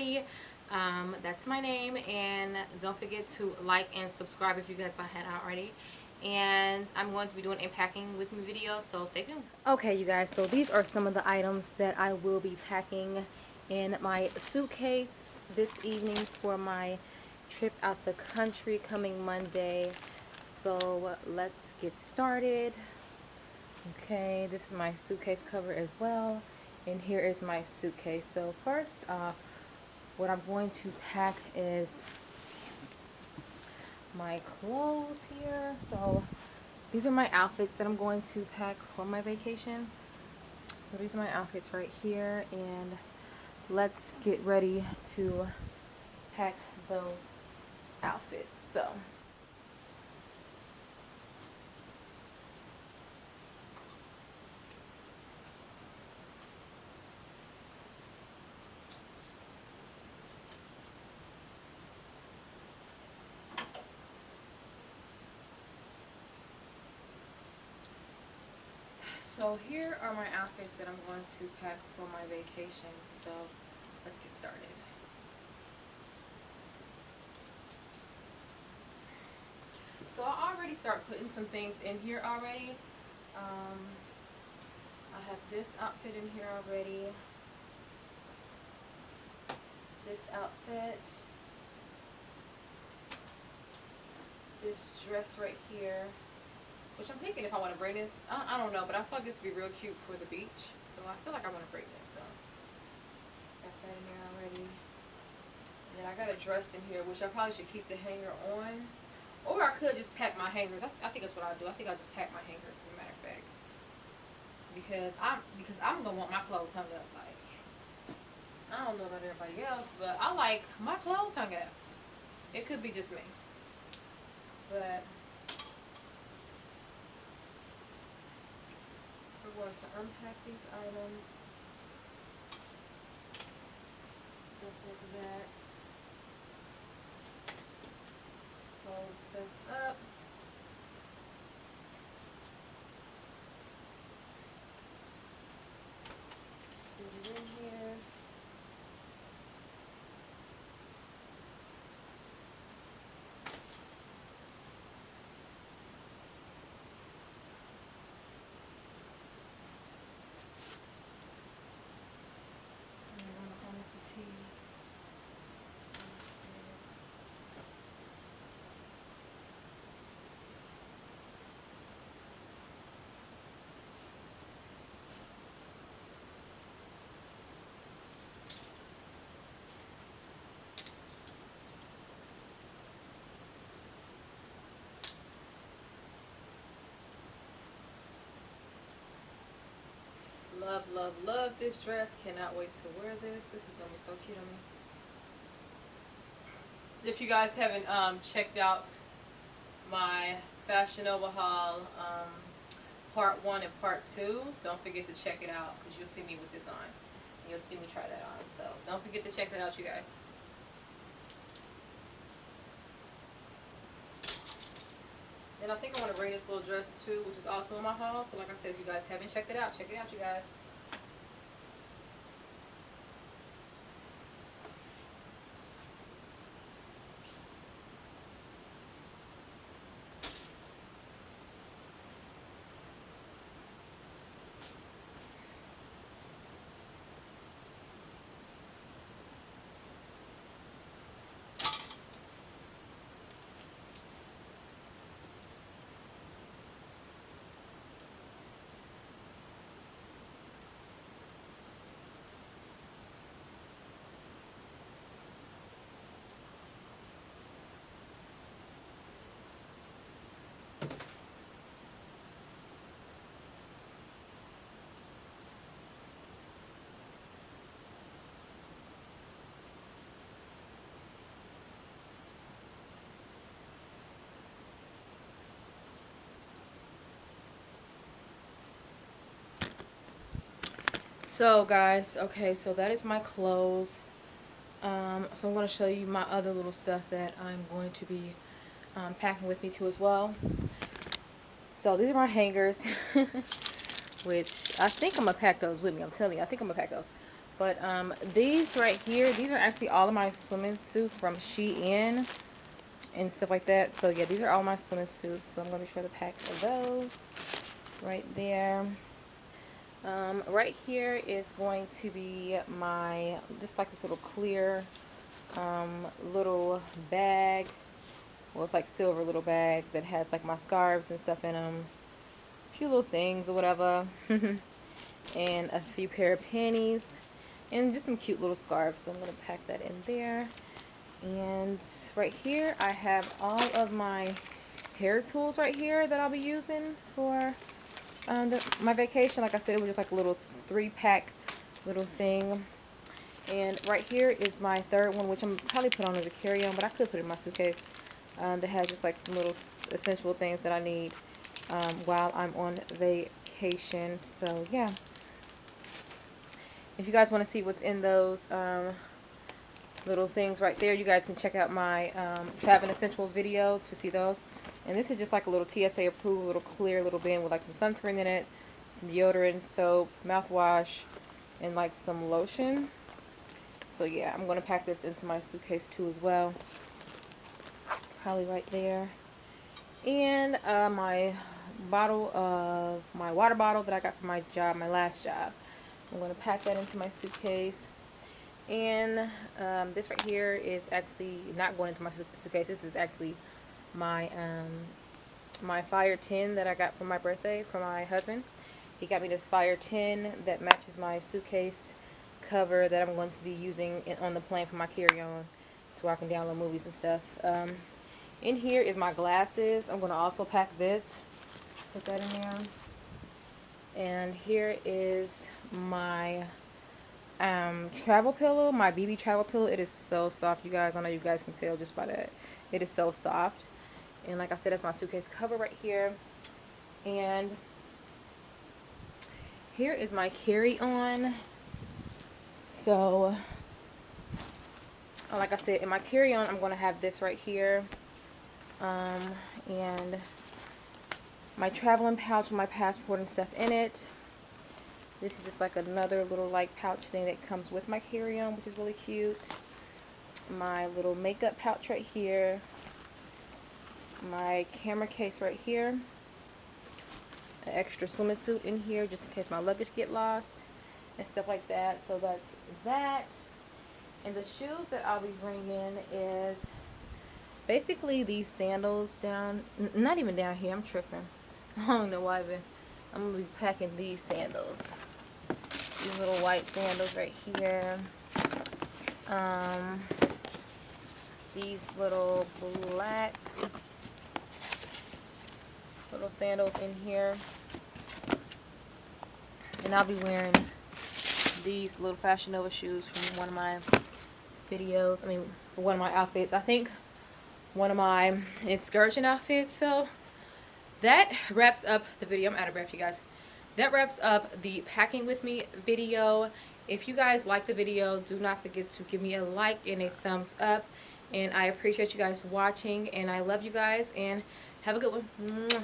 already, that's my name, and don't forget to like and subscribe if you guys haven't already. And I'm going to be doing a packing with me video, so stay tuned. Okay, you guys, so these are some of the items that I will be packing in my suitcase this evening for my trip out the country coming Monday. So let's get started. Okay, this is my suitcase cover as well, and here is my suitcase. So first off, what I'm going to pack is my clothes here. So these are my outfits that I'm going to pack for my vacation. So these are my outfits right here, and let's get ready to pack those outfits. So here are my outfits that I'm going to pack for my vacation. So let's get started. So I already start putting some things in here already. I have this outfit in here already. This outfit. This dress right here. Which I'm thinking if I want to bring this, I don't know, but I feel like this would be real cute for the beach. So I feel like I want to bring this. So got that in there already. And then I got a dress in here, which I probably should keep the hanger on. Or I could just pack my hangers. I think that's what I'll do. I think I'll just pack my hangers, as a matter of fact. Because I'm gonna want my clothes hung up. Like, I don't know about everybody else, but I like my clothes hung up. It could be just me. But we're going to unpack these items. Stuff like that. Fold stuff up. Sit it in here. Love, love, love this dress. Cannot wait to wear this. This is going to be so cute on me. If you guys haven't checked out my Fashion Nova haul, part 1 and part 2, don't forget to check it out because you'll see me with this on. And you'll see me try that on. So don't forget to check that out, you guys. And I think I want to bring this little dress too, which is also in my haul. So like I said, if you guys haven't checked it out, check it out, you guys. So guys, okay, so that is my clothes. So I'm going to show you my other little stuff that I'm going to be packing with me too as well. So these are my hangers, which I think I'm going to pack those with me. I'm telling you, I think I'm going to pack those. But these right here, these are actually all of my swimming suits from Shein and stuff like that. So yeah, these are all my swimming suits. So I'm going to be sure to pack those right there. Right here is going to be my, just like this little clear little bag. Well, it's like silver little bag that has like my scarves and stuff in them. A few little things or whatever. And a few pair of panties. And just some cute little scarves. So I'm going to pack that in there. And right here I have all of my hair tools right here that I'll be using for my vacation. Like I said, it was just like a little 3-pack little thing. And right here is my third one, which I'm probably put on as a carry-on, but I could put it in my suitcase. That has just like some little essential things that I need while I'm on vacation. So yeah, if you guys want to see what's in those little things right there, you guys can check out my traveling essentials video to see those. And this is just like a little TSA approved little clear little bin with like some sunscreen in it, some deodorant, soap, mouthwash, and like some lotion. So yeah, I'm going to pack this into my suitcase too as well. Probably right there. And my bottle of my water bottle that I got from my job, my last job. I'm going to pack that into my suitcase. And this right here is actually not going into my suitcase. This is actually my my fire tin that I got for my birthday from my husband. He got me this fire tin that matches my suitcase cover that I'm going to be using on the plane for my carry-on, so I can download movies and stuff. In here is my glasses. I'm going to also pack this. Put that in there. And here is my travel pillow, my BB travel pillow. It is so soft, you guys. I know you guys can tell just by that. It is so soft. And like I said, that's my suitcase cover right here. And here is my carry-on. So, like I said, in my carry-on, I'm going to have this right here. And my traveling pouch with my passport and stuff in it. This is just like another little like pouch thing that comes with my carry-on, which is really cute. My little makeup pouch right here. My camera case right here. An extra swimming suit in here just in case my luggage get lost and stuff like that. So that's that. And the shoes that I'll be bringing is basically these sandals down, not even down here, I'm tripping. I don't know why, but I'm going to be packing these sandals. These little white sandals right here. These little black little sandals in here. And I'll be wearing these little Fashion Nova shoes from one of my videos. I mean, for one of my outfits. I think one of my excursion outfits. So that wraps up the video. I'm out of breath, you guys. That wraps up the packing with me video. If you guys like the video, do not forget to give me a like and a thumbs up. And I appreciate you guys watching. And I love you guys. And have a good one. Mwah.